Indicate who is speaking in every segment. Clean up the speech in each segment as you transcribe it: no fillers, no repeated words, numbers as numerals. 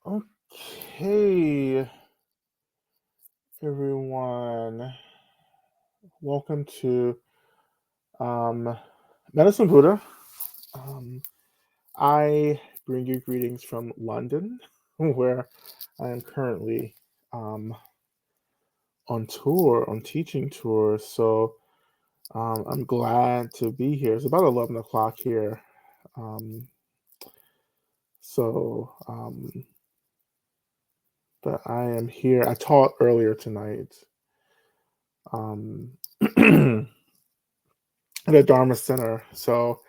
Speaker 1: Okay, everyone. Welcome to um, Medicine Buddha. Um, I bring you greetings from London, where I am currently um, on tour, on teaching tour. So I'm glad to be here. It's about 11 o'clock here. Um, so, but I am here. I taught earlier tonight. Um, at a Dharma center. So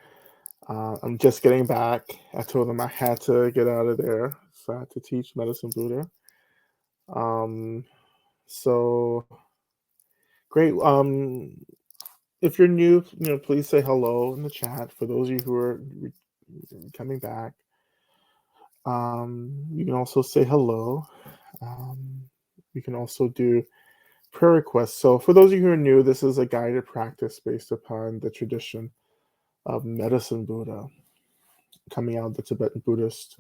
Speaker 1: I'm just getting back. I told them I had to get out of there, so I had to teach Medicine Buddha. Um, so great. If you're new, please say hello in the chat. For those of you who are coming back, you can also say hello. Um, you can also do prayer requests. So for those of you who are new, this is a guided practice based upon the tradition of Medicine Buddha, coming out of the Tibetan Buddhist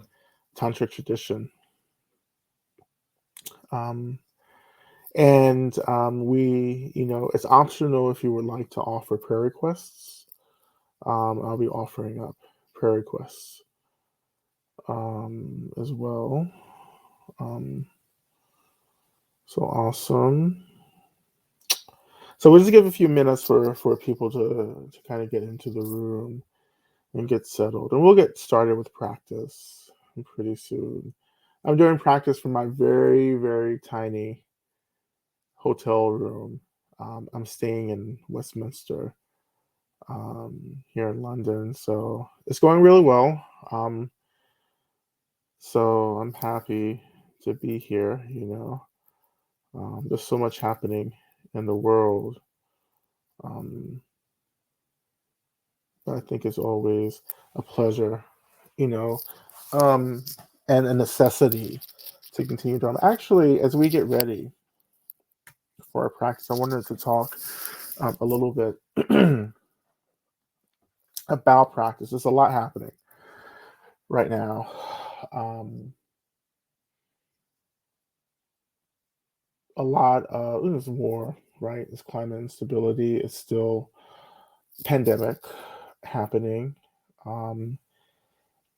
Speaker 1: tantric tradition. Um, and it's optional if you would like to offer prayer requests. I'll be offering up prayer requests as well. Um, so awesome. So we'll just give a few minutes for people to kind of get into the room and get settled. And we'll get started with practice pretty soon. I'm doing practice from my very, very tiny hotel room. I'm staying in Westminster here in London, so it's going really well. So I'm happy to be here. There's so much happening in the world. But I think it's always a pleasure, you know, um, and a necessity to continue doing. Actually, as we get ready for our practice, I wanted to talk a little bit about practice. There's a lot happening right now. A lot of there's war, right? There's climate instability. It's still pandemic happening, um,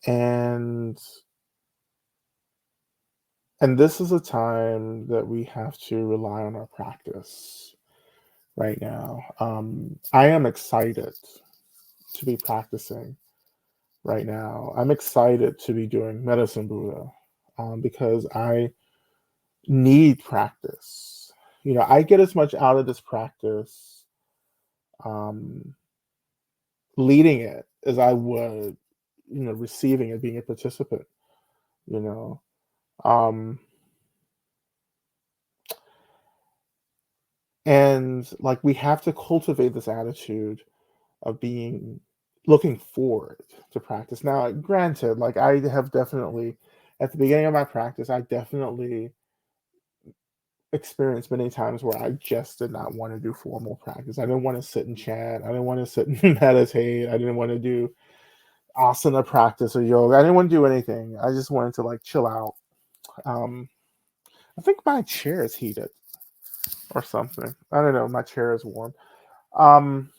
Speaker 1: and this is a time that we have to rely on our practice right now. I am excited to be practicing right now. I'm excited to be doing Medicine Buddha because I need practice. I get as much out of this practice um, leading it as I would, receiving it, being a participant, you know. Um, and like we have to cultivate this attitude of being looking forward to practice. Now, granted, like I have definitely at the beginning of my practice, I definitely experienced many times where I just did not want to do formal practice. I didn't want to sit and chat. I didn't want to sit and meditate. I didn't want to do asana practice or yoga. I didn't want to do anything. I just wanted to like chill out. Um, I think my chair is heated or something. I don't know. My chair is warm. Um,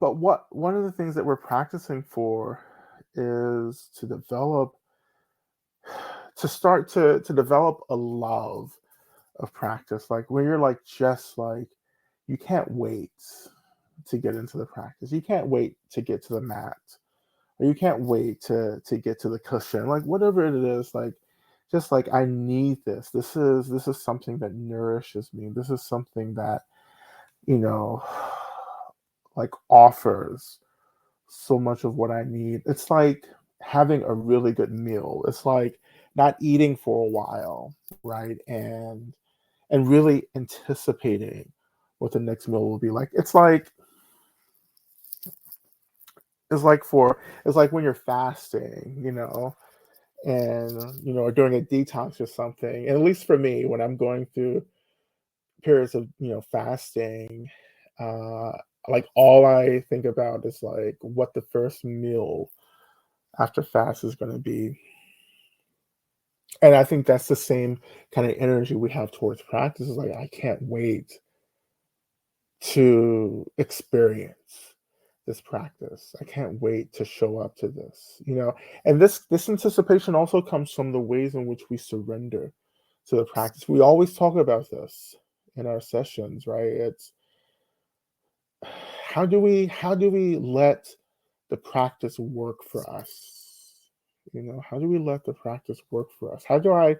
Speaker 1: but one of the things that we're practicing for is to develop, to start to develop a love of practice. Like when you're like just like you can't wait to get into the practice. You can't wait to get to the mat, or you can't wait to get to the cushion. Like whatever it is, like just like I need this. This is something that nourishes me. This is something that you know like offers so much of what I need. It's like having a really good meal. It's like not eating for a while, right? And really anticipating what the next meal will be like. It's like when you're fasting, and or during a detox or something. And at least for me, when I'm going through periods of fasting, uh, like all I think about is like what the first meal after fast is going to be. And I think that's the same kind of energy we have towards practice. Is like, I can't wait to experience this practice. I can't wait to show up to this. And this anticipation also comes from the ways in which we surrender to the practice. We always talk about this in our sessions, right? It's how do we let the practice work for us? How do we let the practice work for us? How do I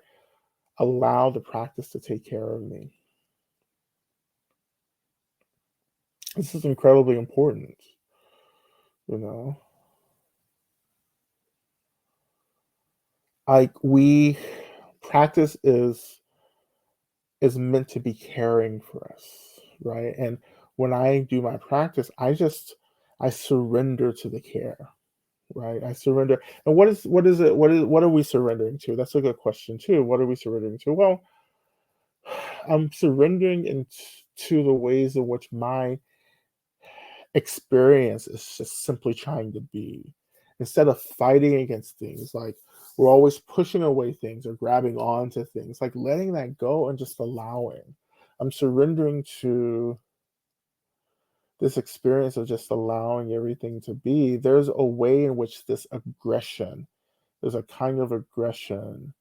Speaker 1: allow the practice to take care of me? This is incredibly important, you know. Like we practice is meant to be caring for us, right? And when I do my practice, I surrender to the care, right? I surrender. And what is it? What are we surrendering to? That's a good question too. What are we surrendering to? Well, I'm surrendering into the ways in which my experience is just simply trying to be. Instead of fighting against things, like we're always pushing away things or grabbing onto things, like letting that go and just allowing. I'm surrendering to this experience of just allowing everything to be. There's a way in which there's a kind of aggression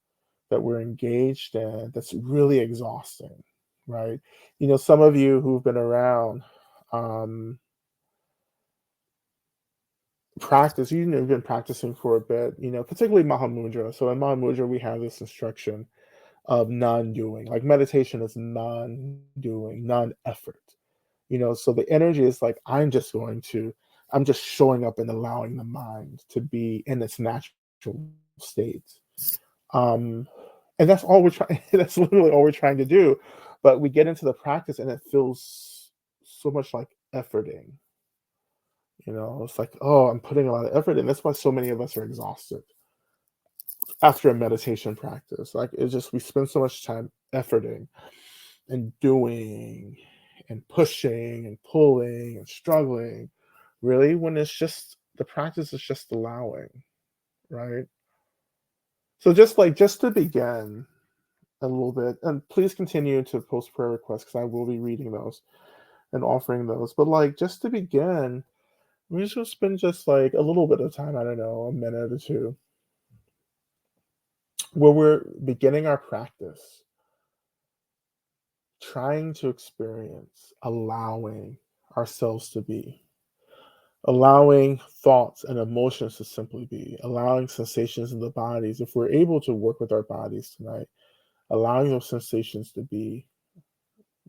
Speaker 1: that we're engaged in that's really exhausting, right? Some of you who've been around, um, practice, you've been practicing for a bit, particularly Mahamudra. So in Mahamudra, we have this instruction of non-doing. Like meditation is non-doing, non-effort. So the energy is like, I'm just showing up and allowing the mind to be in its natural state. Um, and that's all we're trying, that's literally all we're trying to do. But we get into the practice and it feels so much like efforting. It's like, oh, I'm putting a lot of effort in. That's why so many of us are exhausted after a meditation practice. Like it's just we spend so much time efforting and doing and pushing and pulling and struggling. Really, when it's just the practice is just allowing, right? So just to begin a little bit, and please continue to post prayer requests because I will be reading those and offering those. But like just to begin, we just spend just like a little bit of time, I don't know, a minute or two, where we're beginning our practice, trying to experience, allowing ourselves to be, allowing thoughts and emotions to simply be, allowing sensations in the bodies. If we're able to work with our bodies tonight, allowing those sensations to be,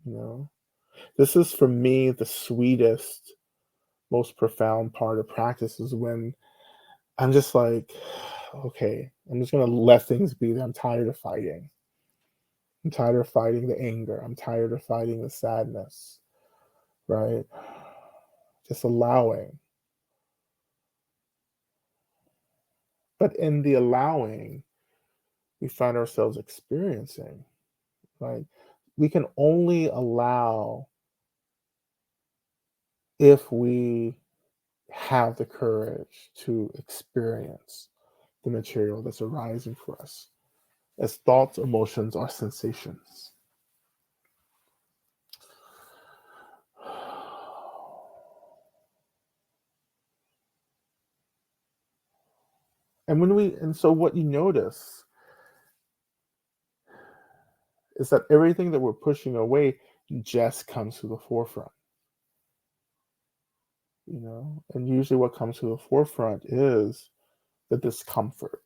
Speaker 1: you know, this is for me the sweetest, most profound part of practice is when I'm just like, okay, I'm just going to let things be. I'm tired of fighting. I'm tired of fighting the anger. I'm tired of fighting the sadness, right? Just allowing. But in the allowing, we find ourselves experiencing, right? We can only allow if we have the courage to experience the material that's arising for us as thoughts, emotions, or sensations. And so what you notice is that everything that we're pushing away just comes to the forefront, and usually what comes to the forefront is the discomfort,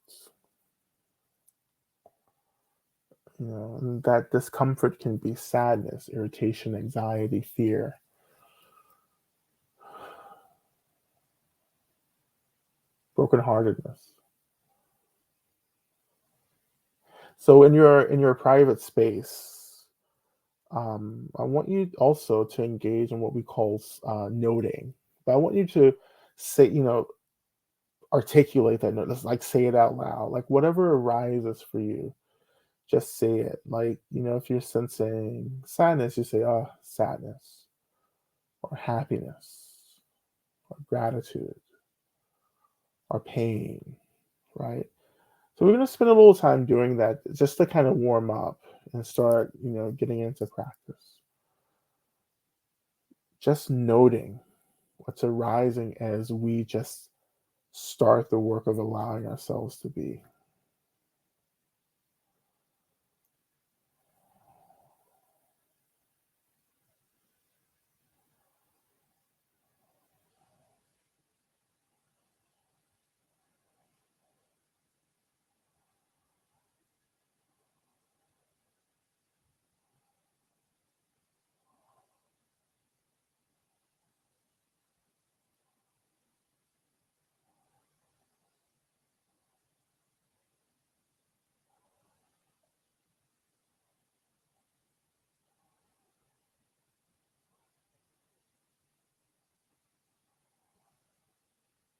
Speaker 1: and that discomfort can be sadness, irritation, anxiety, fear, brokenheartedness. So in your private space, I want you also to engage in what we call noting. But I want you to say, articulate that note. Just like say it out loud. Like whatever arises for you, just say it. Like, if you're sensing sadness, you say, oh, sadness, or happiness, or gratitude, or pain. right? So we're going to spend a little time doing that just to kind of warm up and start, getting into practice. Just noting what's arising as we just start the work of allowing ourselves to be.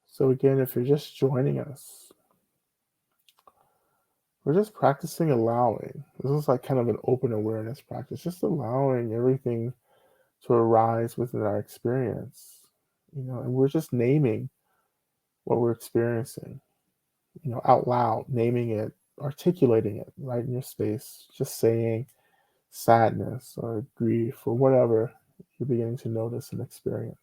Speaker 1: So, again, if you're just joining us, we're just practicing allowing. This is like kind of an open awareness practice, just allowing everything to arise within our experience, and we're just naming what we're experiencing, out loud, naming it, articulating it right in your space, just saying sadness or grief or whatever you're beginning to notice and experience.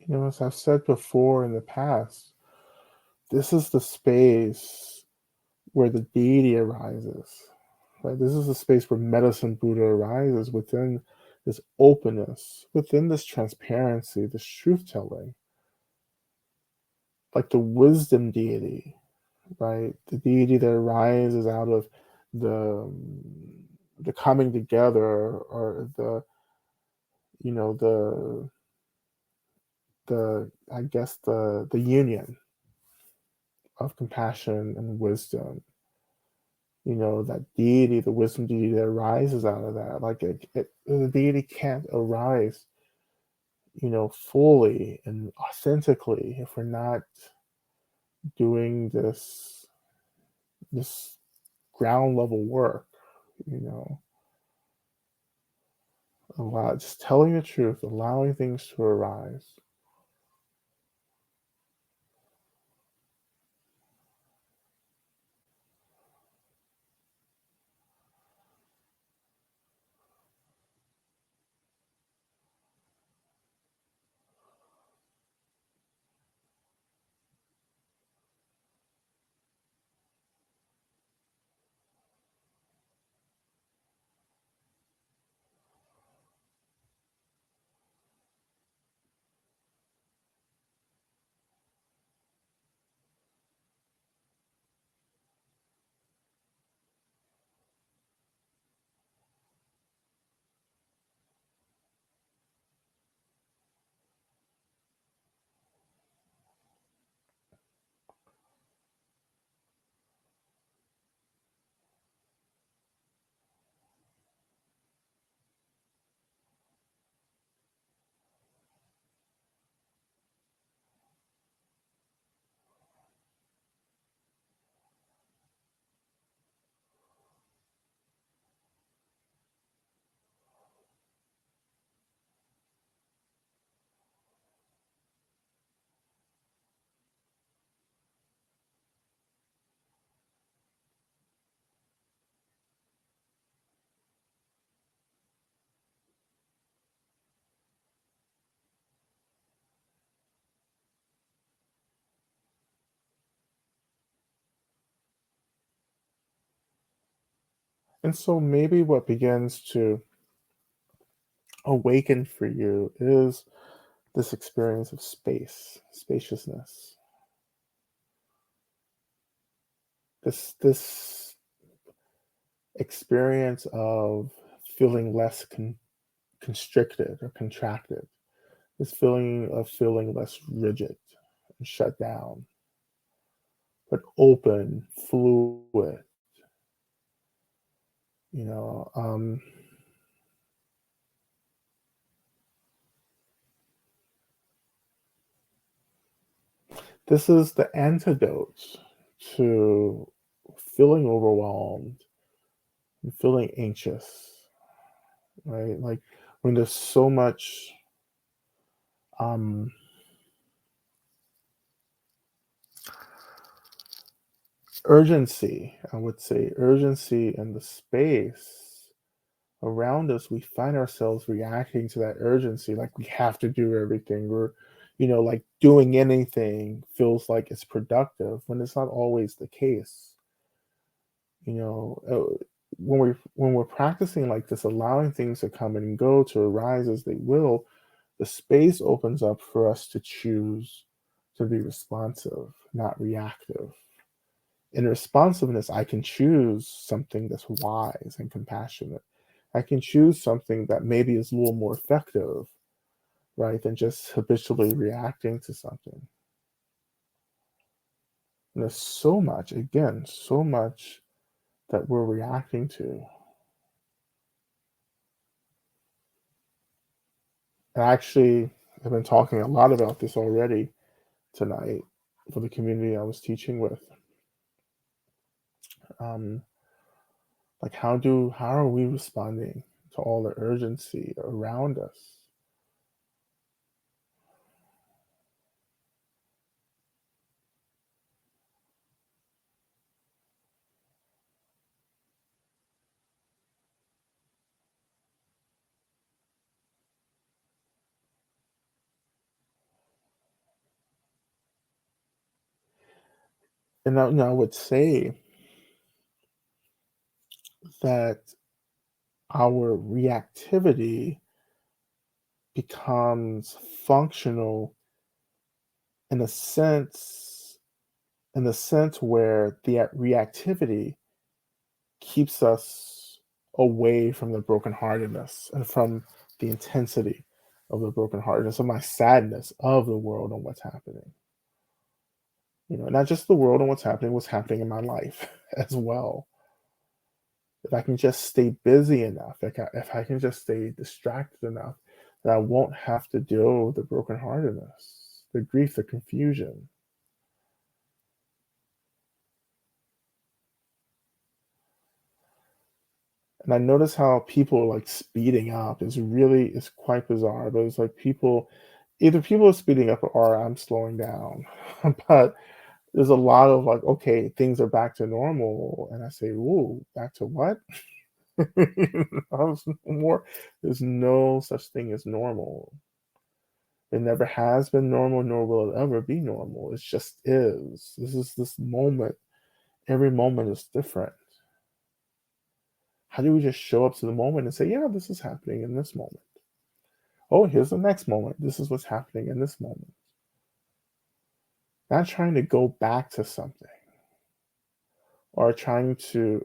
Speaker 1: As I've said before in the past, this is the space where the deity arises. Right? This is the space where medicine Buddha arises within this openness, within this transparency, this truth telling, like the wisdom deity, right? The deity that arises out of the the coming together, or the I guess the union of compassion and wisdom. That deity, the wisdom deity that arises out of that. Like the deity can't arise, fully and authentically if we're not doing this ground level work, you know, just telling the truth, allowing things to arise. And so maybe what begins to awaken for you is this experience of space, spaciousness, this experience of feeling less constricted or contracted, this feeling of feeling less rigid and shut down, but open, fluid, you know. This is the antidote to feeling overwhelmed and feeling anxious, right? Like when there's so much um, urgency, I would say, urgency in the space around us, we find ourselves reacting to that urgency like we have to do everything. We're, like doing anything feels like it's productive when it's not always the case. You know, when we're practicing like this, allowing things to come and go, to arise as they will, the space opens up for us to choose to be responsive, not reactive. In responsiveness, I can choose something that's wise and compassionate. I can choose something that maybe is a little more effective, right, than just habitually reacting to something. And there's so much, again, so much that we're reacting to. And actually, I've been talking a lot about this already tonight for the community I was teaching with. Um, like how are we responding to all the urgency around us? And I would say that our reactivity becomes functional in a sense where the reactivity keeps us away from the brokenheartedness and from the intensity of the brokenheartedness, of my sadness of the world and what's happening. Not just the world and what's happening in my life as well. If I can just stay busy enough, if I can just stay distracted enough, that I won't have to deal with the brokenheartedness, the grief, the confusion. And I notice how people like speeding up is quite bizarre. But it's like either people are speeding up or I'm slowing down. But there's a lot of like, okay, things are back to normal. And I say, ooh, back to what? More, there's no such thing as normal. It never has been normal, nor will it ever be normal. It just is. This is this moment. Every moment is different. How do we just show up to the moment and say, yeah, this is happening in this moment? Oh, here's the next moment. This is what's happening in this moment. Not trying to go back to something or trying to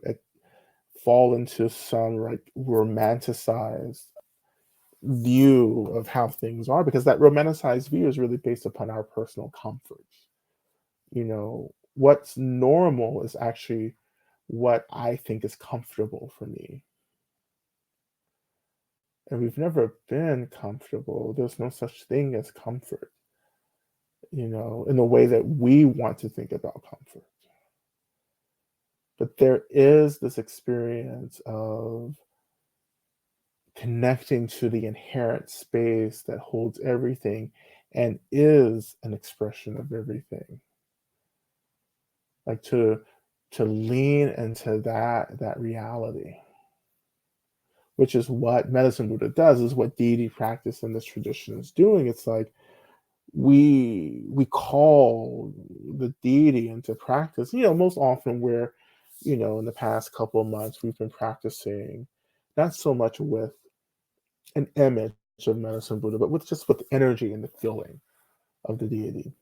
Speaker 1: fall into some like romanticized view of how things are, because that romanticized view is really based upon our personal comfort. What's normal is actually what I think is comfortable for me. And we've never been comfortable. There's no such thing as comfort, in the way that we want to think about comfort. But there is this experience of connecting to the inherent space that holds everything and is an expression of everything. Like to lean into that reality, which is what medicine Buddha does, is what deity practice in this tradition is doing. It's like we call the deity into practice. Most often we're In the past couple of months, we've been practicing not so much with an image of medicine Buddha, but with the energy and the feeling of the deity.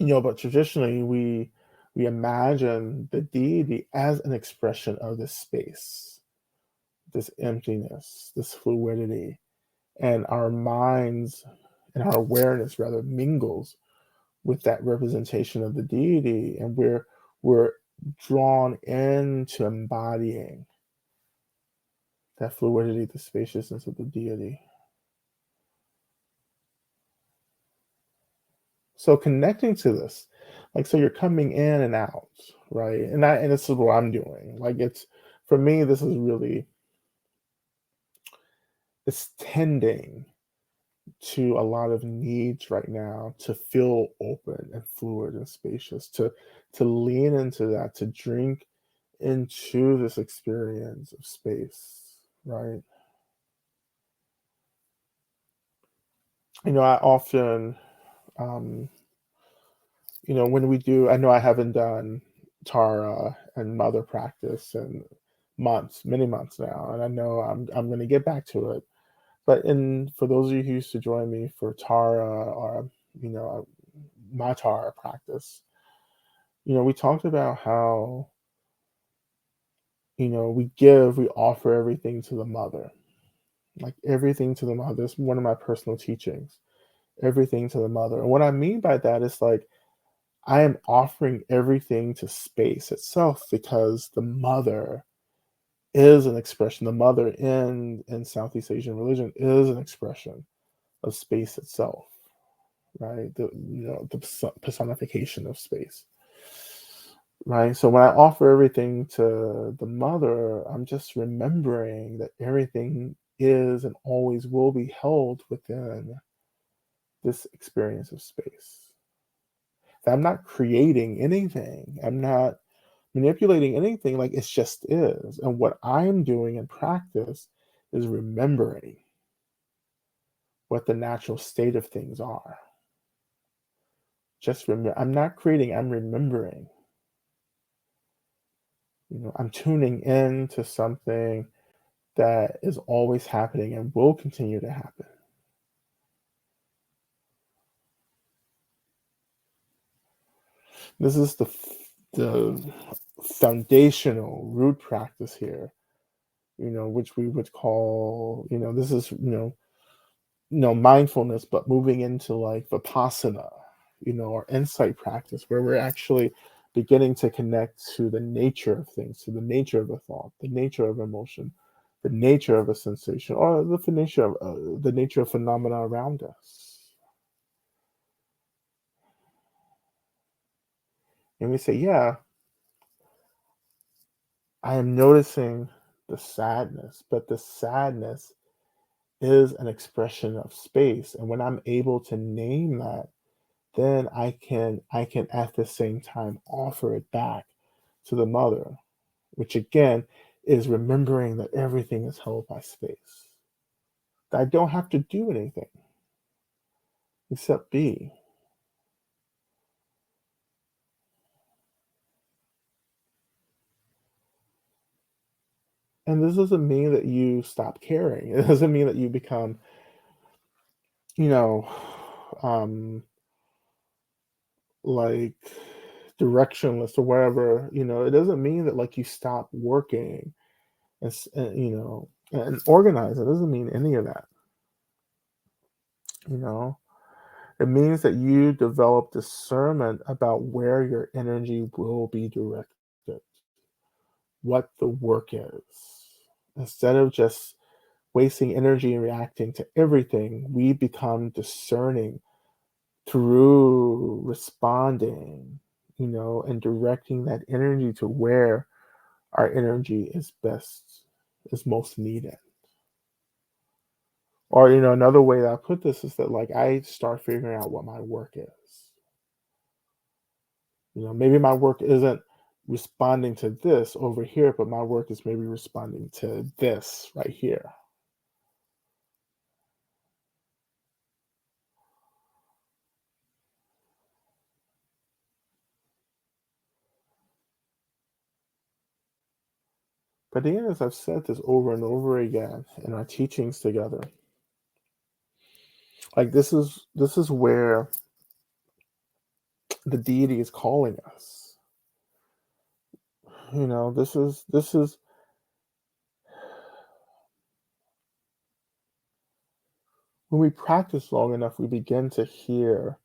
Speaker 1: But traditionally we imagine the deity as an expression of this space, this emptiness, this fluidity, and our minds and our awareness rather mingles with that representation of the deity, and we're drawn into embodying that fluidity, the spaciousness of the deity. So connecting to this, like, so you're coming in and out, right? And this is what I'm doing. Like, it's for me, this is really, it's tending to a lot of needs right now to feel open and fluid and spacious, to lean into that, to drink into this experience of space, right? I often, um, when we do, I know I haven't done Tara and Mother practice in months, many months now, and I know I'm going to get back to it. But for those of you who used to join me for Tara or my Tara practice, we talked about how we offer everything to the mother, like everything to the mother. It's one of my personal teachings, everything to the mother. And what I mean by that is like I am offering everything to space itself, because the mother is an expression. The mother in Southeast Asian religion is an expression of space itself, right? The personification of space, right? So when I offer everything to the mother, I'm just remembering that everything is and always will be held within this experience of space. That I'm not creating anything. I'm not manipulating anything. Like, it's just is. And what I'm doing in practice is remembering what the natural state of things are. Just remember, I'm not creating, I'm remembering. I'm tuning in to something that is always happening and will continue to happen. This is the foundational root practice here, which we would call, this is, mindfulness, but moving into like vipassana, or insight practice, where we're actually beginning to connect to the nature of things, to the nature of a thought, the nature of emotion, the nature of a sensation, or the nature of phenomena around us. And we say, yeah, I am noticing the sadness, but the sadness is an expression of space. And when I'm able to name that, then I can at the same time offer it back to the mother, which again is remembering that everything is held by space. That I don't have to do anything except be. And this doesn't mean that you stop caring. It doesn't mean that you become, you know, um, like directionless or whatever. It doesn't mean that like you stop working and organize. It doesn't mean any of that. You know, it means that you develop discernment about where your energy will be directed, what the work is. Instead of just wasting energy and reacting to everything, we become discerning through responding, and directing that energy to where our energy is most needed. Or, another way that I put this is that like I start figuring out what my work is. Maybe my work isn't responding to this over here, but my work is maybe responding to this right here. But again, as I've said this over and over again in our teachings together, like this is where the deity is calling us. This is when we practice long enough, we begin to hear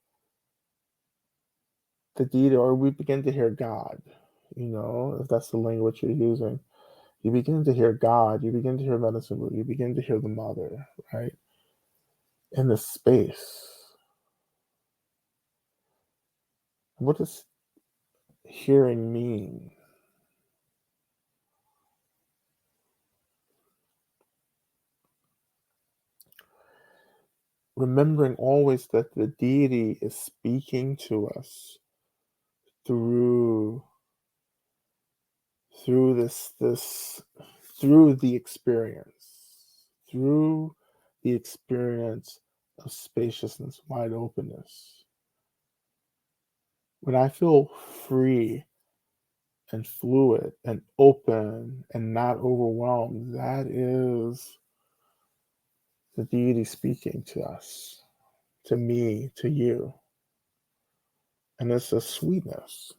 Speaker 1: the deity, or we begin to hear God. If that's the language you're using, you begin to hear God, you begin to hear medicine root, you begin to hear the mother, right? In this space. What does hearing mean? Remembering always that the deity is speaking to us through this through the experience, through the experience of spaciousness, wide openness. When I feel free and fluid and open and not overwhelmed, that is the deity speaking to us, to me, to you. And it's a sweetness.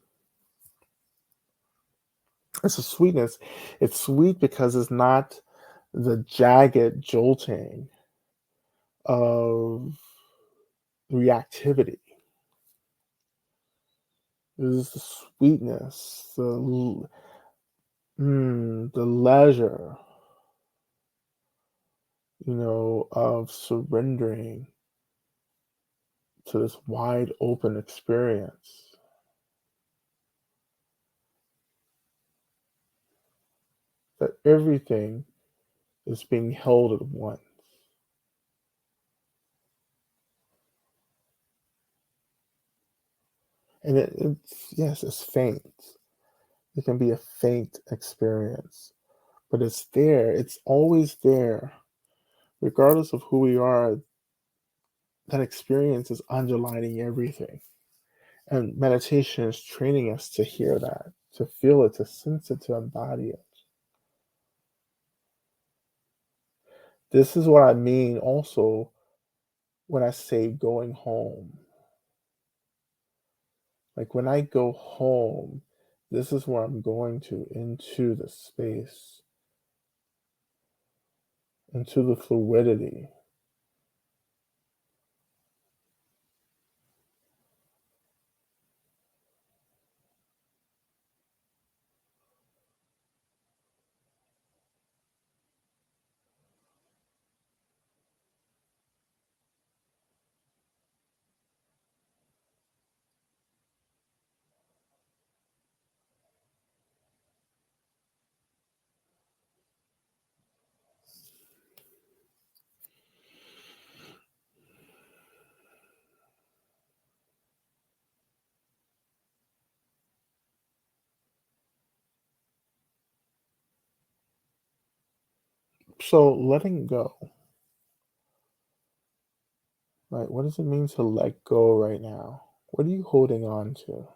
Speaker 1: It's a sweetness. It's sweet because it's not the jagged jolting of reactivity. It is the sweetness, the leisure, of surrendering to this wide open experience. That everything is being held at once. And it's faint. It can be a faint experience, but it's there. It's always there. Regardless of who we are, that experience is underlining everything. And meditation is training us to hear that, to feel it, to sense it, to embody it. This is what I mean also when I say going home. Like when I go home, this is where I'm going to, into the space, into the fluidity. So letting go, right? What does it mean to let go right now? What are you holding on to?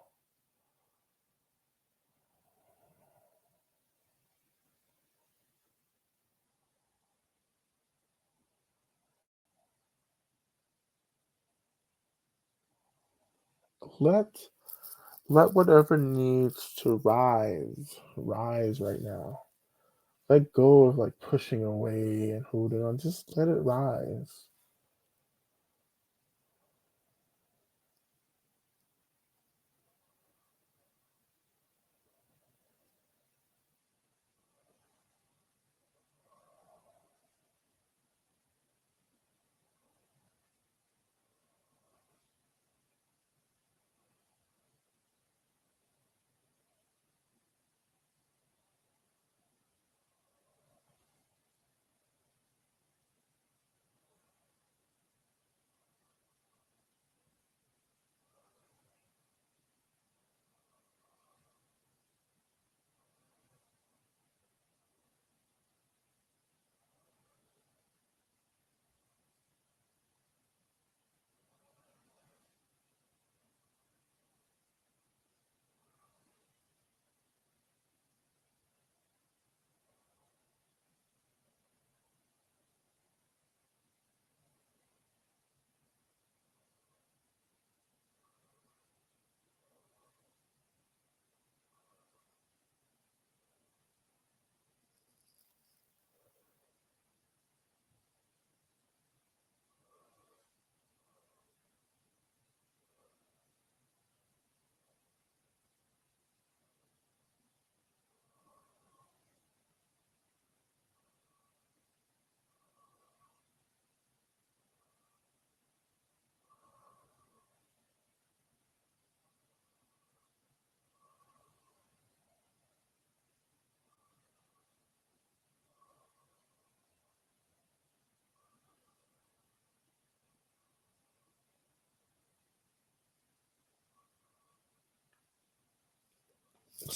Speaker 1: Let let whatever needs to rise right now. Let go of like pushing away and holding on. Just let it rise.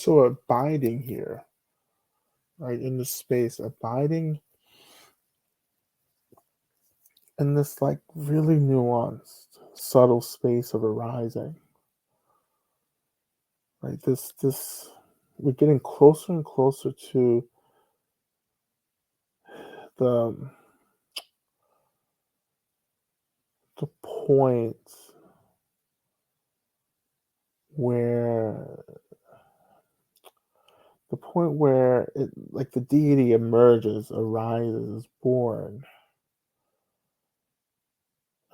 Speaker 1: so abiding here, right, in this space, abiding in this like really nuanced, subtle space of arising, right? This we're getting closer and closer to the the point where it like the deity emerges, arises, born.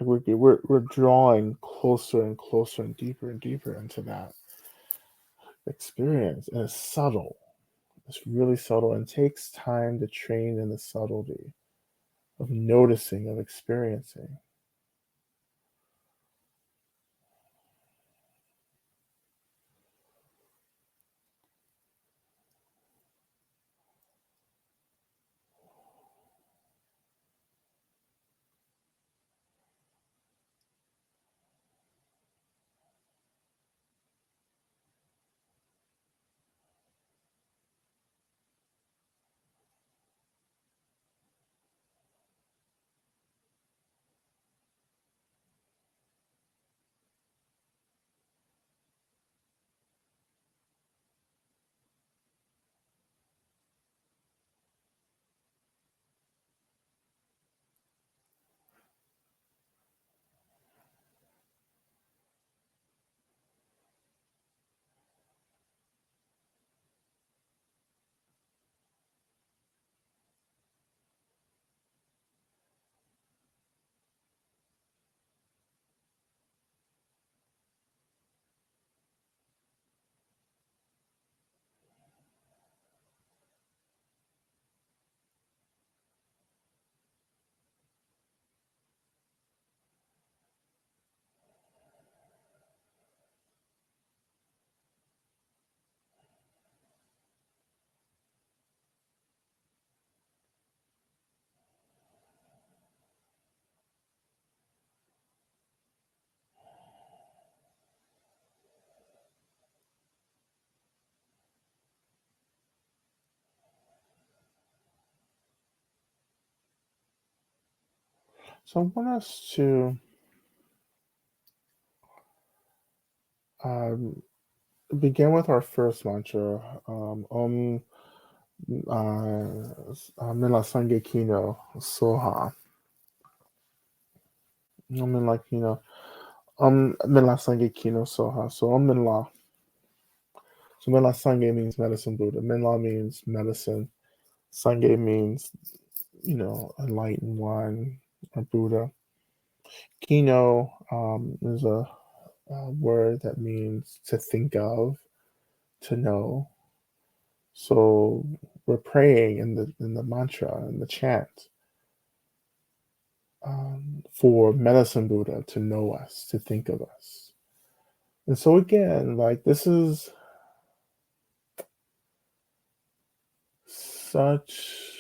Speaker 1: Like we're drawing closer and closer and deeper into that experience, and it's subtle. It's really subtle and takes time to train in the subtlety of noticing, of experiencing. So I want us to um, begin with our first mantra, Mela Sange Kino Soha. Mela Kino, Mela Sange Kino Soha. So Mela. So Mela Sange means medicine Buddha. Mela means medicine. Sange means, enlightened one, a Buddha. Kino is a word that means to think of, to know. So we're praying in the mantra, in the chant, for medicine Buddha to know us, to think of us. And so again, like this is such,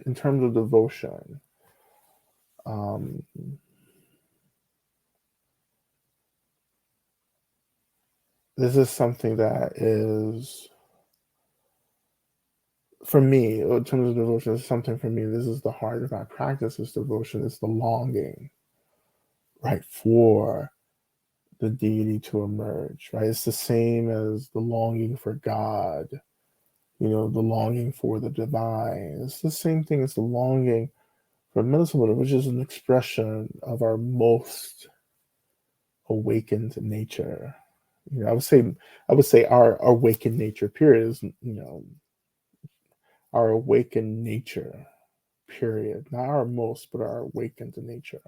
Speaker 1: in terms of devotion, um, this is something that is, for me, in terms of devotion, is something for me. This is the heart of my practice. Is devotion. Is the longing, right, for the deity to emerge. Right. It's the same as the longing for God. The longing for the divine. It's the same thing as the longing for medicine, which is an expression of our most awakened nature. I would say our awakened nature. Period is our awakened nature. Period. Not our most, but our awakened nature.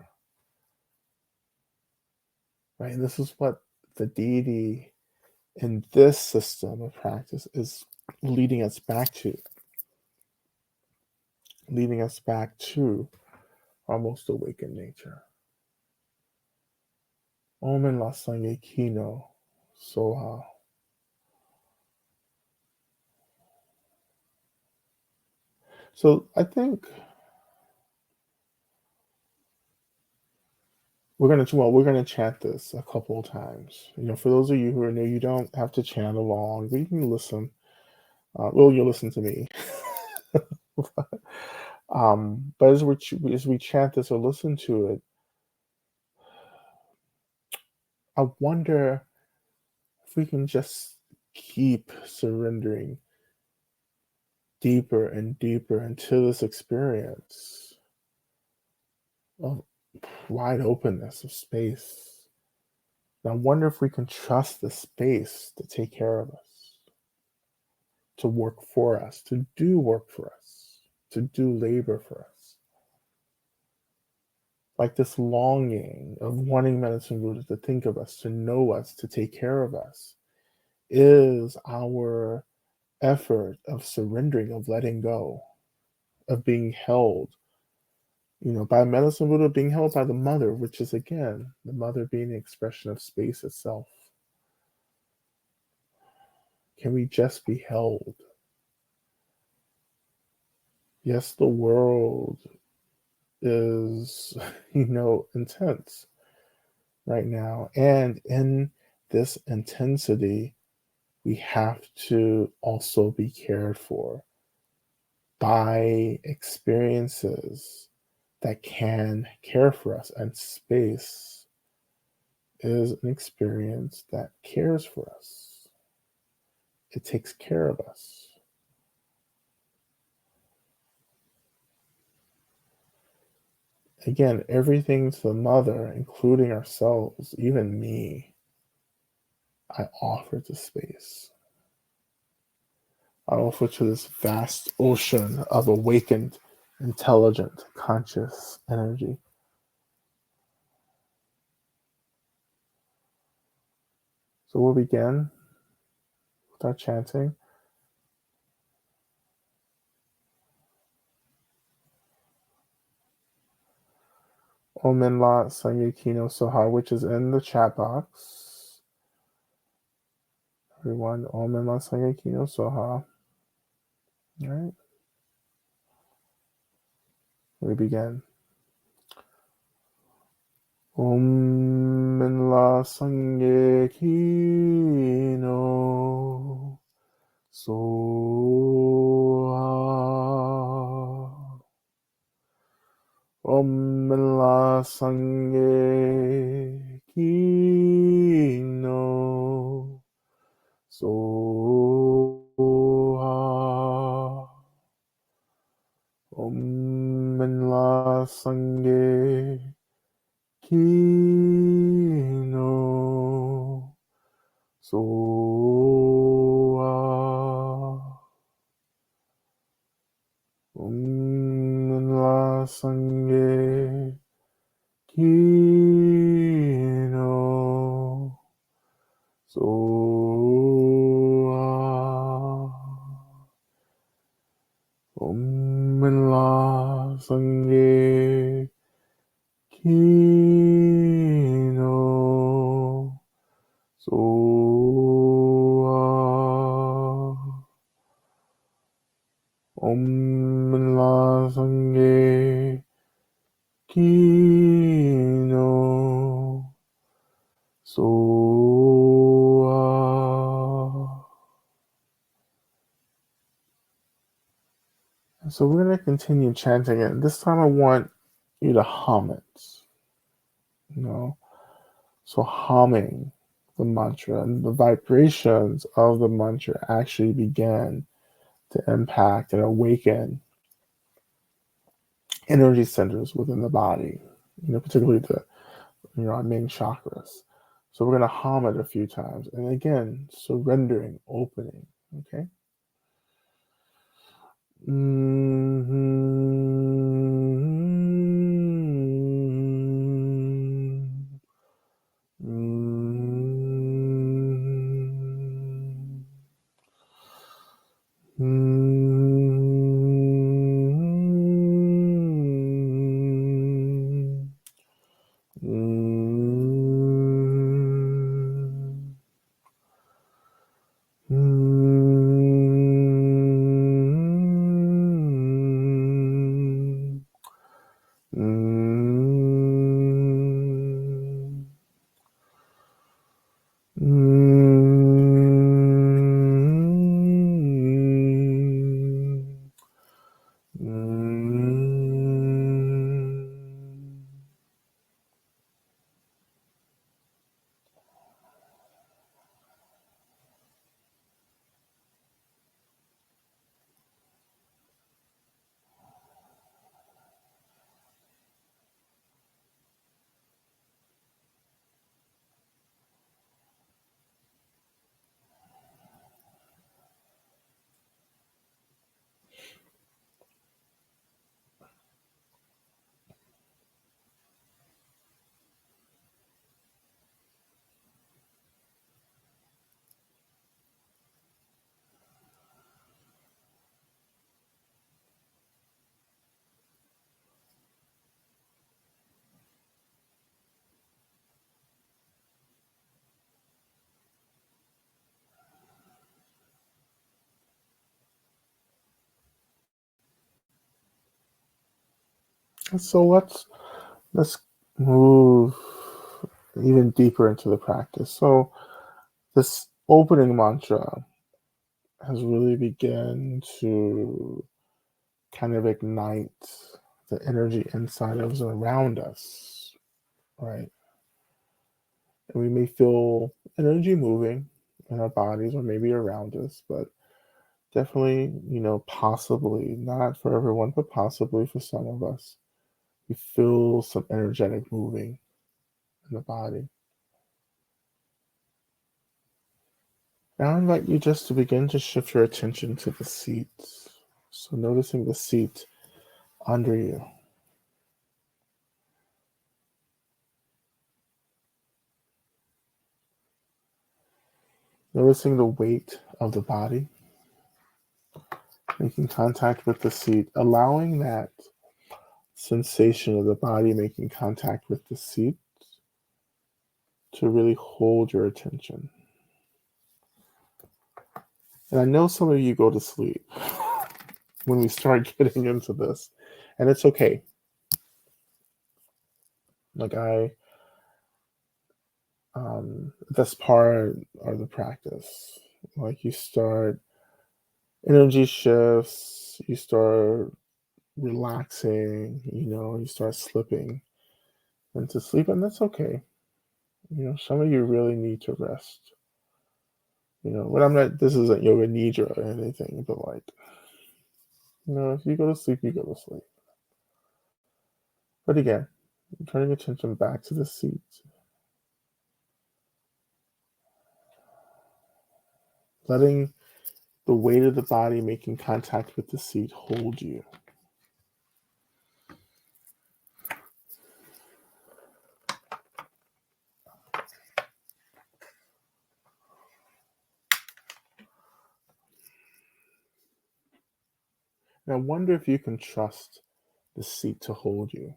Speaker 1: Right. And this is what the deity in this system of practice is leading us back to. Leading us back to our most awakened nature. Omen la sange kino soha. So I think we're gonna chant this a couple of times. For those of you who are new, you don't have to chant along, but you can listen. Well, you'll listen to me. But as we chant this or listen to it, I wonder if we can just keep surrendering deeper and deeper into this experience of wide openness of space. And I wonder if we can trust the space to take care of us, to work for us, to do work for us, to do labor for us. Like this longing of wanting Medicine Buddha to think of us, to know us, to take care of us, is our effort of surrendering, of letting go, of being held, by Medicine Buddha, being held by the mother, which is again, the mother being the expression of space itself. Can we just be held? Yes, the world is, intense right now. And in this intensity, we have to also be cared for by experiences that can care for us. And space is an experience that cares for us. It takes care of us. Again, everything to the mother, including ourselves, even me, I offer to space. I offer to this vast ocean of awakened, intelligent, conscious energy. So we'll begin with our chanting. Omenla Sangye Kino Soha, which is in the chat box. Everyone, Omenla Sangye Kino Soha. All right. We begin. Omenla Sangye Kino Soha. Omenla Sangye Kino Soha. Omenla Sangye Kino Soha. Omenla Sangye Kino Soha. Omenla Sangye Kino Soha. Omenla Sangye Kino Soha. So we're going to continue chanting it. This time I want you to hum it. So humming the mantra and the vibrations of the mantra actually began to impact and awaken energy centers within the body, particularly our main chakras. So we're going to hum it a few times. And again, surrendering, opening, okay? So let's move even deeper into the practice. So this opening mantra has really begun to kind of ignite the energy inside of us and around us, right? And we may feel energy moving in our bodies or maybe around us, but definitely, possibly, not for everyone, but possibly for some of us, we feel some energetic moving in the body. Now I invite you just to begin to shift your attention to the seat. So noticing the seat under you. Noticing the weight of the body, making contact with the seat, allowing that sensation of the body making contact with the seat to really hold your attention. And I know some of you go to sleep when we start getting into this, and it's okay. Like that's part of the practice. Like you start energy shifts, you start relaxing, you start slipping into sleep, and that's okay. Some of you really need to rest. But this isn't yoga nidra or anything, but like, if you go to sleep, you go to sleep. But again, turning attention back to the seat, letting the weight of the body making contact with the seat hold you. And I wonder if you can trust the seat to hold you.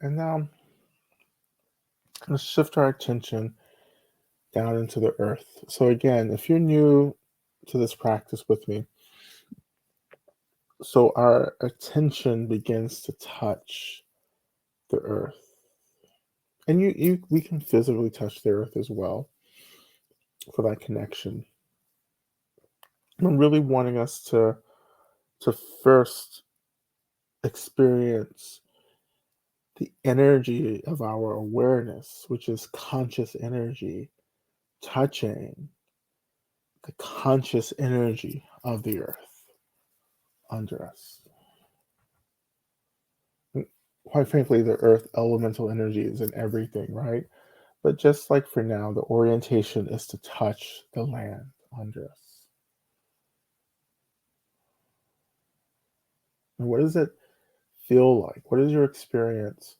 Speaker 1: And now let's shift our attention down into the earth. So again, if you're new to this practice with me, so our attention begins to touch the earth. And we can physically touch the earth as well for that connection. I'm really wanting us to first experience the energy of our awareness, which is conscious energy, touching the conscious energy of the earth under us. And quite frankly, the earth elemental energy is in everything, right? But just like for now, the orientation is to touch the land under us. And what does it feel like? What is your experience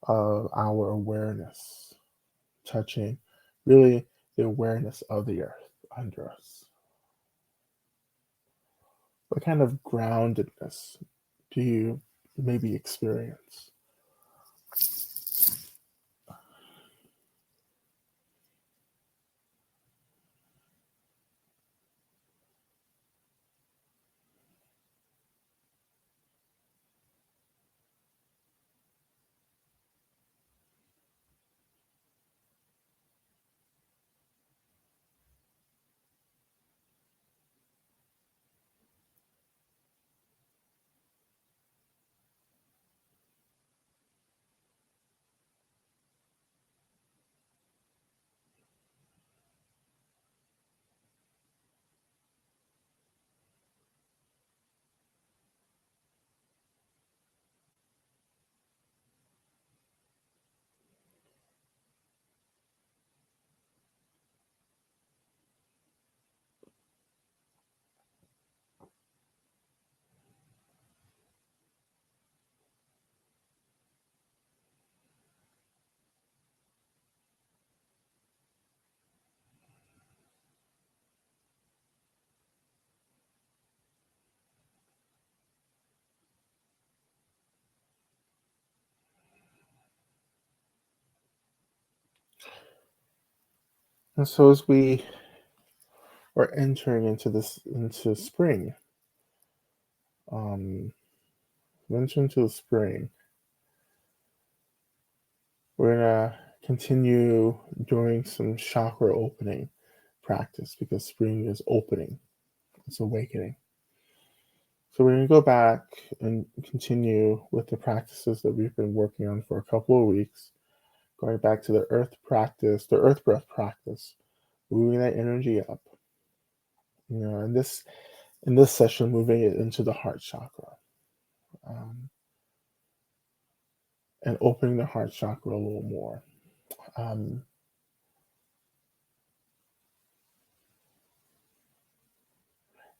Speaker 1: of our awareness touching really the awareness of the earth under us? What kind of groundedness do you maybe experience? And so as we are entering into spring, um, entering into the spring, we're gonna continue doing some chakra opening practice because spring is opening, it's awakening. So we're gonna go back and continue with the practices that we've been working on for a couple of weeks, going back to the earth practice, the earth breath practice, moving that energy up. In this session, moving it into the heart chakra, um, and opening the heart chakra a little more. Um,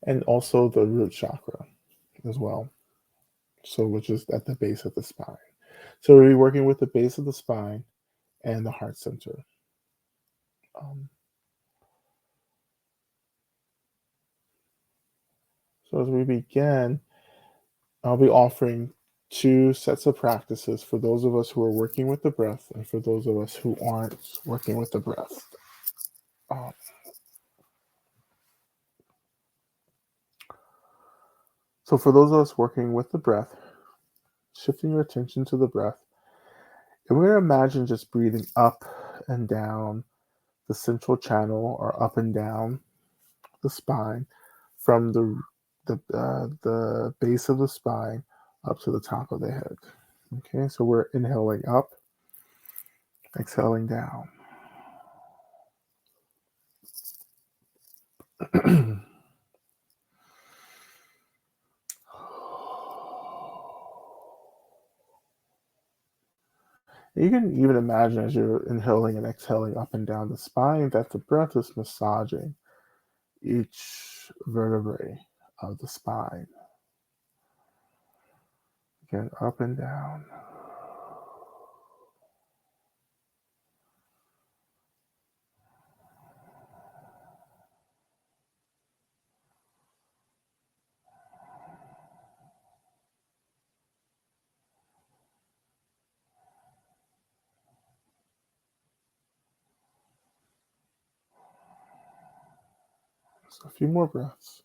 Speaker 1: and also the root chakra as well. So, which is at the base of the spine. So, we'll be working with the base of the spine and the heart center. Um, so, as we begin, I'll be offering two sets of practices for those of us who are working with the breath and for those of us who aren't working with the breath. Um, so, for those of us working with the breath, shifting your attention to the breath, and we're going to imagine just breathing up and down the central channel or up and down the spine from the base of the spine up to the top of the head. Okay, so we're inhaling up, exhaling down. You can even imagine as you're inhaling and exhaling up and down the spine that the breath is massaging each vertebrae of the spine. Again, up and down. So a few more breaths.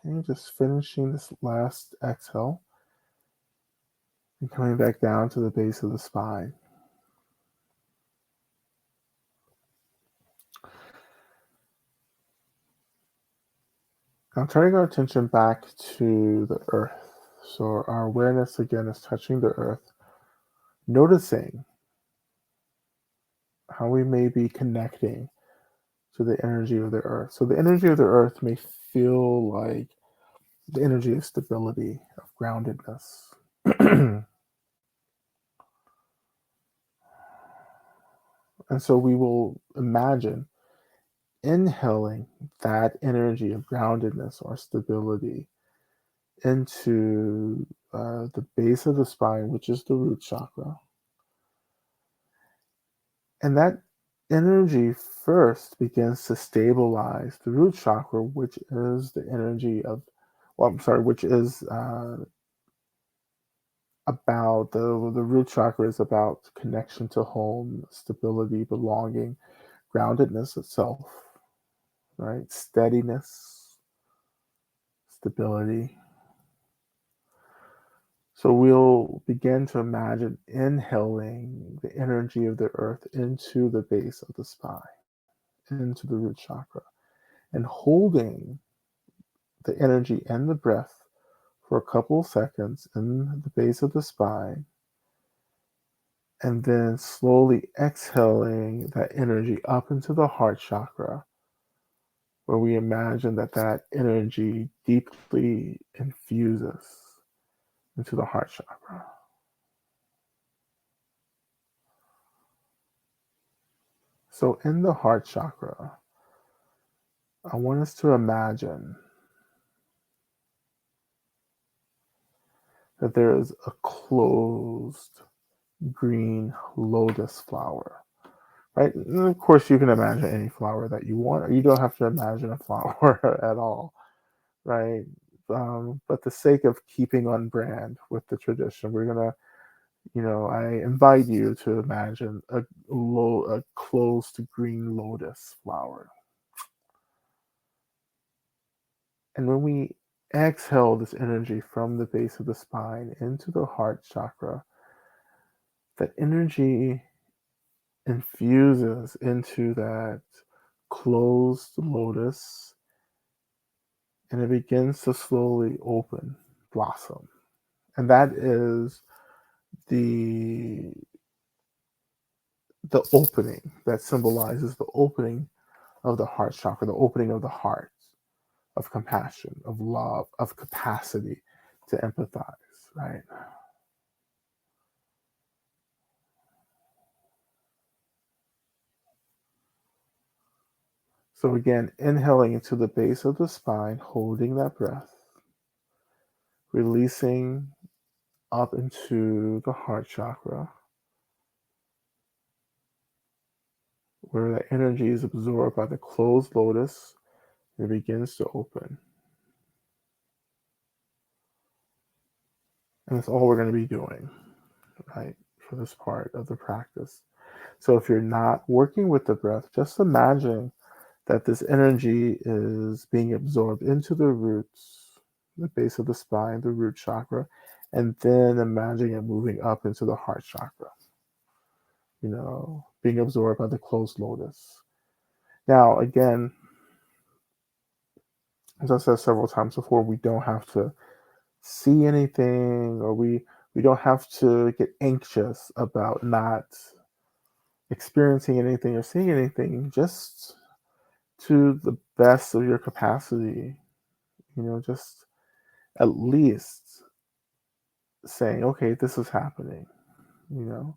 Speaker 1: Okay, just finishing this last exhale and coming back down to the base of the spine. Now turning our attention back to the earth. So our awareness again is touching the earth, noticing how we may be connecting to the energy of the earth. So the energy of the earth may feel like the energy of stability, of groundedness. And so we will imagine inhaling that energy of groundedness or stability into the base of the spine, which is the root chakra. And that energy first begins to stabilize the root chakra, which is the energy of, well, I'm sorry, which is about the root chakra is about connection to home, stability, belonging, groundedness itself, right? Steadiness, stability. So we'll begin to imagine inhaling the energy of the earth into the base of the spine, into the root chakra, and holding the energy and the breath for a couple of seconds in the base of the spine, and then slowly exhaling that energy up into the heart chakra, where we imagine that that energy deeply infuses into the heart chakra. So, in the heart chakra, I want us to imagine that there is a closed green lotus flower, right? And of course, you can imagine any flower that you want, or you don't have to imagine a flower at all, right? But the sake of keeping on brand with the tradition, we're gonna, I invite you to imagine a closed green lotus flower. And when we exhale this energy from the base of the spine into the heart chakra, that energy infuses into that closed lotus, and it begins to slowly open, blossom. And that is the the opening that symbolizes the opening of the heart chakra, the opening of the heart, of compassion, of love, of capacity to empathize, right? So again, inhaling into the base of the spine, holding that breath, releasing up into the heart chakra, where the energy is absorbed by the closed lotus and it begins to open. And that's all we're going to be doing, right, for this part of the practice. So if you're not working with the breath, just imagine that this energy is being absorbed into the roots, the base of the spine, the root chakra, and then imagine it moving up into the heart chakra, being absorbed by the closed lotus. Now, again, as I said several times before, we don't have to see anything, or we don't have to get anxious about not experiencing anything or seeing anything. Just to the best of your capacity, just at least saying, okay, this is happening, you know,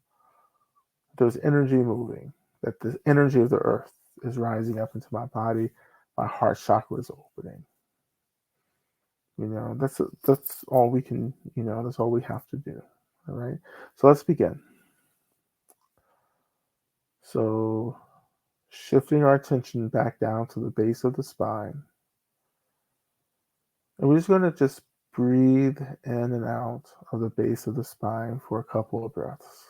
Speaker 1: there's energy moving, that the energy of the earth is rising up into my body, my heart chakra is opening. That's all we can, that's all we have to do. All right. So let's begin. So shifting our attention back down to the base of the spine. And we're just going to just breathe in and out of the base of the spine for a couple of breaths.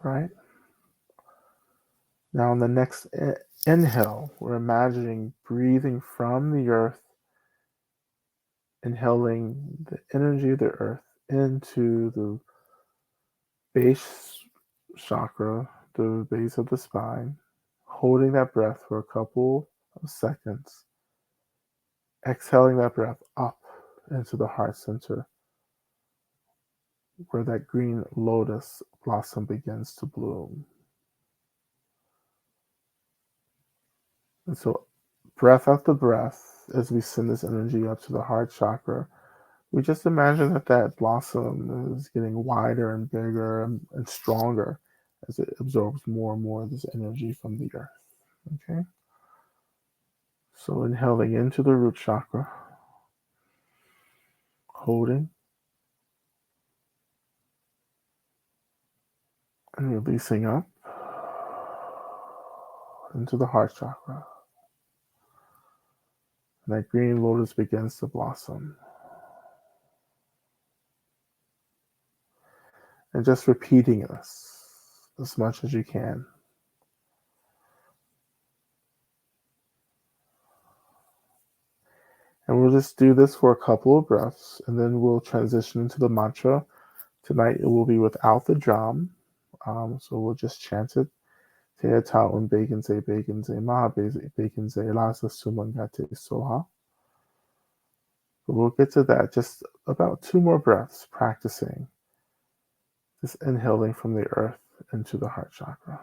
Speaker 1: All right. Now, on the next inhale, we're imagining breathing from the earth, inhaling the energy of the earth into the base chakra, the base of the spine, holding that breath for a couple of seconds, exhaling that breath up into the heart center, where that green lotus blossom begins to bloom. And so, breath after breath, as we send this energy up to the heart chakra, we just imagine that that blossom is getting wider and bigger and stronger as it absorbs more and more of this energy from the earth. Okay? So, inhaling into the root chakra, holding, and releasing up into the heart chakra. And that green lotus begins to blossom. And just repeating this as much as you can. And we'll just do this for a couple of breaths, and then we'll transition into the mantra. Tonight it will be without the drum. So we'll just chant it. Te taun beginze beginze ma beginze lasa sumangate soha. But we'll get to that. Just about 2 more breaths, practicing this inhaling from the earth into the heart chakra.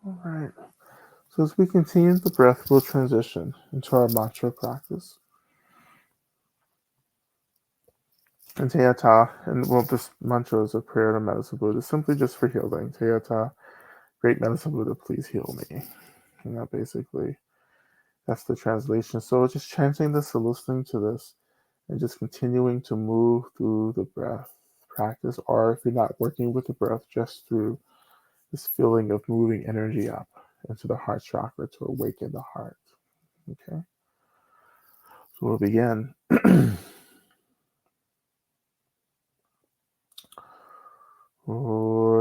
Speaker 1: All right. So as we continue the breath, we'll transition into our mantra practice. And Teyata, and well, this mantra is a prayer to Medicine Buddha, simply just for healing. Teyata, great Medicine Buddha, please heal me. And that basically, that's the translation. So just chanting this and listening to this, and just continuing to move through the breath practice, or if you're not working with the breath, just through this feeling of moving energy up into the heart chakra to awaken the heart. Okay, so we'll begin.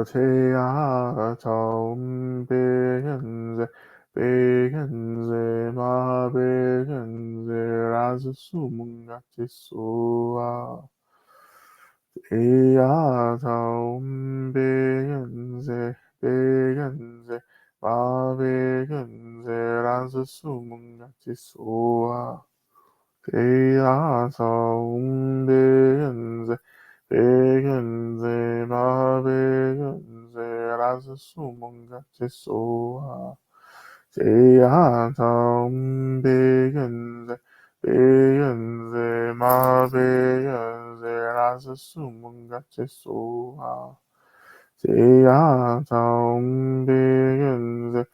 Speaker 1: 오태야tom begenze ma begenze razsumungati soa eyatom begenze ma begenze razsumungati soa eyatom begenze ma begenze rasa sumunga tesoa teatam begenze ma begenze rasa sumunga tesoa teatam begenze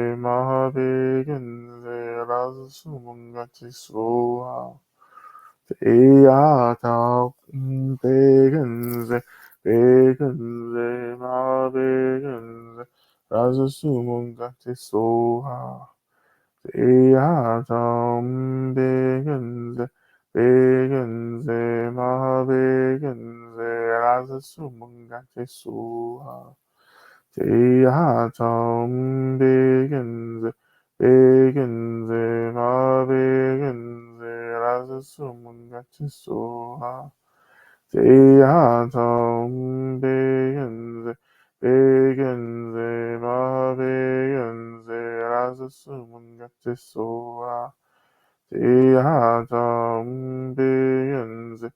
Speaker 1: ma begenze rasa sumunga tesoa Teata begenze ma begenze rasa sumungati soha Teata begenze ma begenze rasa sumungati soha Teata begenze ma begenze rasa sumungati soha Teatam begenze ma begenze rasa sumungati soha Teatam begenze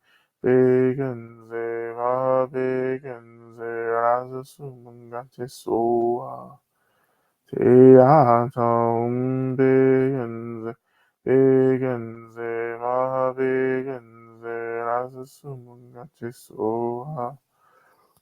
Speaker 1: ma begenze rasa sumungati soha Teatam begenze ma begenze rasa sumungati soha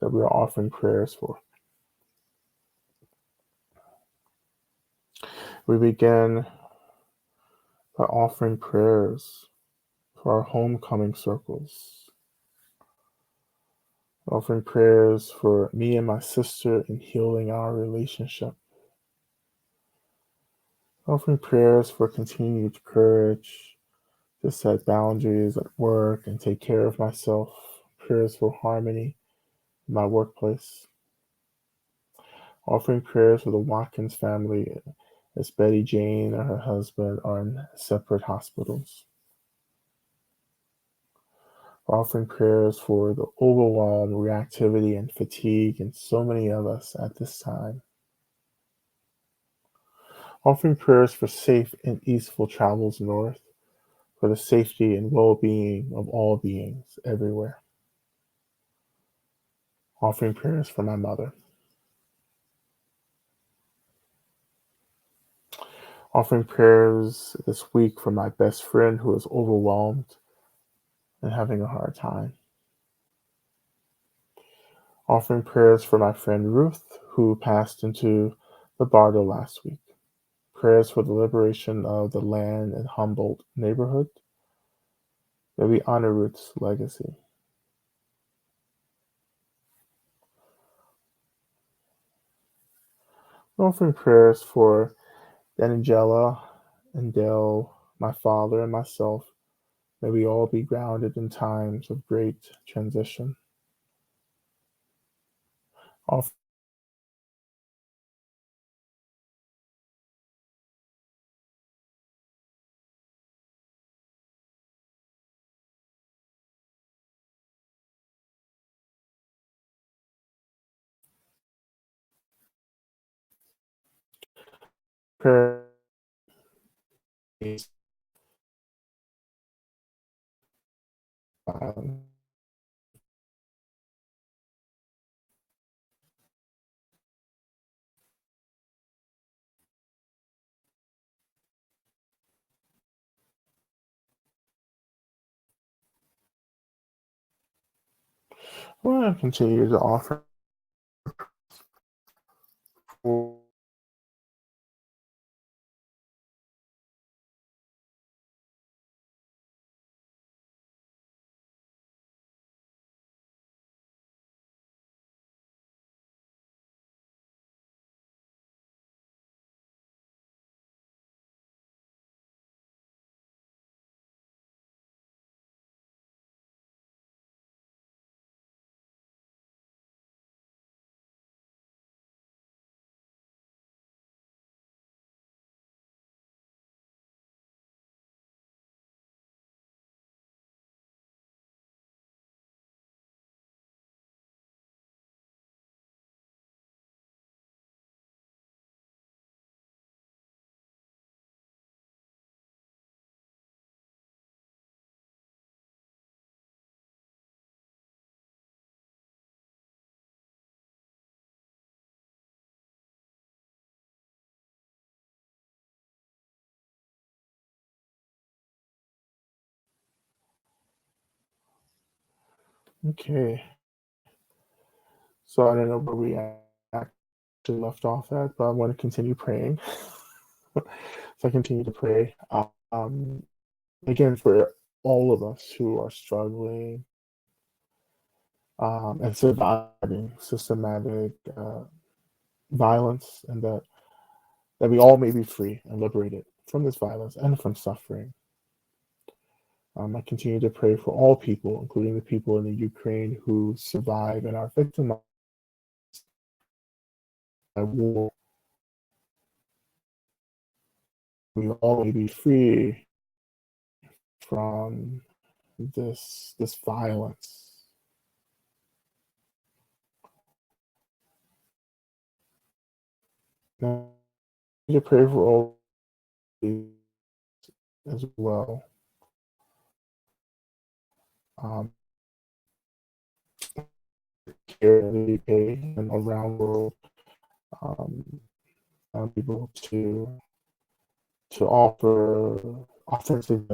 Speaker 1: that we are offering prayers for. We begin by offering prayers for our homecoming circles, offering prayers for me and my sister in healing our relationship, offering prayers for continued courage to set boundaries at work and take care of myself, prayers for harmony in my workplace, offering prayers for the Watkins family as Betty Jane and her husband are in separate hospitals, offering prayers for the overwhelm, reactivity, and fatigue in so many of us at this time, offering prayers for safe and easeful travels north, for the safety and well-being of all beings everywhere, offering prayers for my mother, offering prayers this week for my best friend who is overwhelmed and having a hard time, offering prayers for my friend Ruth who passed into the Bardo last week, prayers for the liberation of the land in Humboldt neighborhood. May we honor Ruth's legacy. Offering prayers for Danigella and Dale, my father and myself. May we all be grounded in times of great transition. Offering prayers. um, I want to continue to offer for okay. So I don't know where we actually left off at, but I want to continue praying. So I continue to pray again for all of us who are struggling and surviving systematic violence, and that we all may be free and liberated from this violence and from suffering. I continue to pray for all people, including the people in the Ukraine who survive and are victimized by war. We all may be free from this violence. Now, I need to pray for all these as well. Um, Here in the UK and around the world, um, I'm able to offer offensive